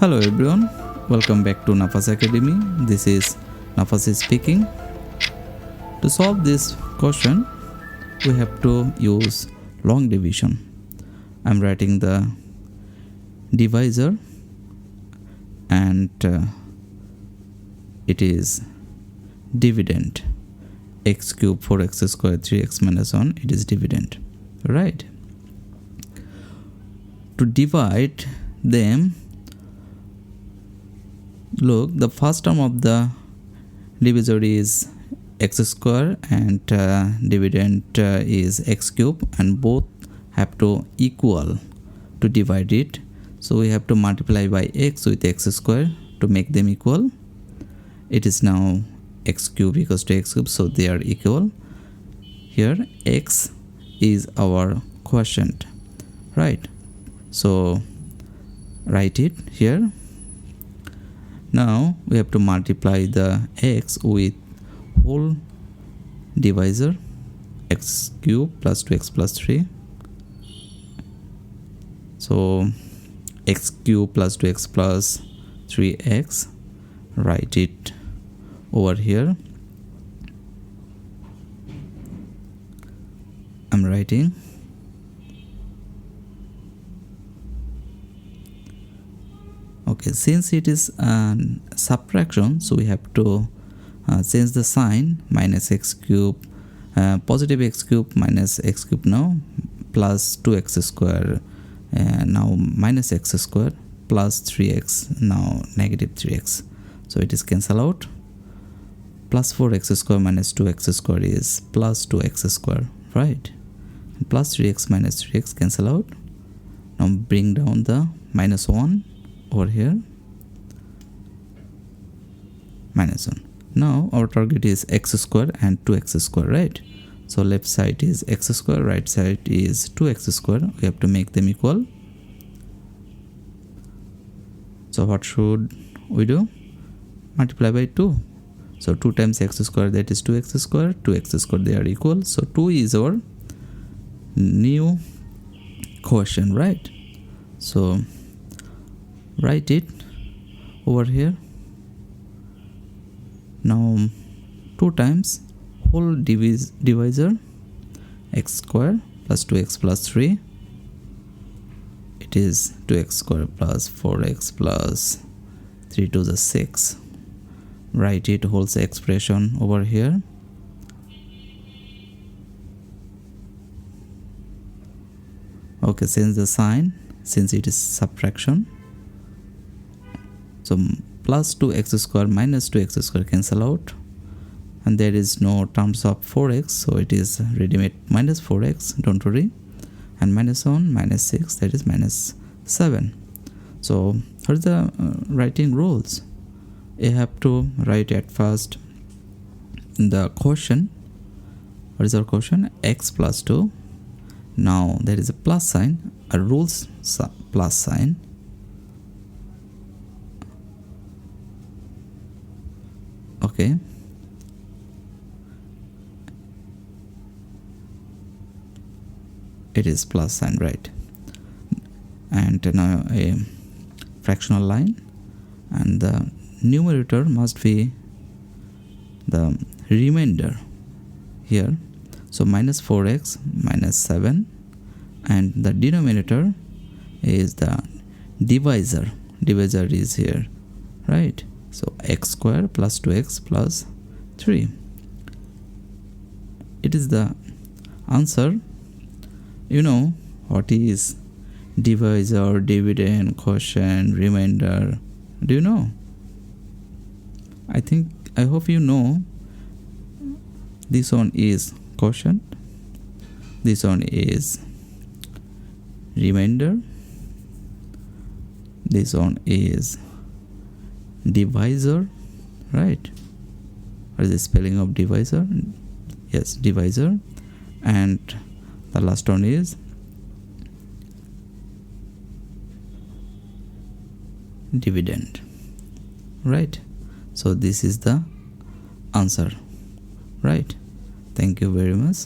Hello everyone, welcome back to Nafas Academy. This is Nafas speaking. To solve this question, we have to use long division. I'm writing the divisor and it is dividend x cube 4x squared 3x minus 1. It is dividend, right? To divide them, look, the first term of the divisor is x square and dividend is x cube, and both have to equal to divide it. So we have to multiply by x with x square to make them equal. It is now x cube equals to x cube, so they are equal. Here x is our quotient, right? So write it here. Now we have to multiply the x with whole divisor, x cube plus 2x plus 3. So x cube plus 2x plus 3x, write it over here. I'm writing. Okay, since it is subtraction, so we have to change the sign. Minus x cube, positive x cube minus x cube now, plus 2x square, now minus x square, plus 3x, now negative 3x. So it is cancel out. Plus 4x square minus 2x square is plus 2x square, right? And plus 3x minus 3x cancel out. Now bring down the minus 1 over here, minus 1. Now our target is x square and 2x square, right? So left side is x square, right side is 2x square. We have to make them equal. So what should we do? Multiply by 2. So 2 times x square, that is 2x square, 2x square, they are equal. So 2 is our new quotient, right? So write it over here. Now 2 times whole divisor, x square plus 2x plus 3. It is 2x square plus 4x plus 3 to the 6. Write it whole expression over here. Okay, change the sign since it is subtraction. So plus 2x square minus 2x square cancel out, and there is no terms of 4x, so it is ready-made minus 4x, don't worry, and minus 1 minus 6, that is minus 7. So what is the writing rules? You have to write at first the quotient. What is our quotient? X plus 2. Now there is a plus sign, a rules plus sign. Okay, it is plus sign, right? And now a fractional line, and the numerator must be the remainder here. So minus 4x minus 7, and the denominator is the divisor. Divisor is here, right? So x square plus 2x plus 3. It is the answer. You know what is divisor, dividend, quotient, remainder? Do you know? I hope you know. This one is quotient, this one is remainder, this one is divisor, right? What is the spelling of divisor? Yes, divisor. And the last one is dividend, right? So this is the answer, right? Thank you very much.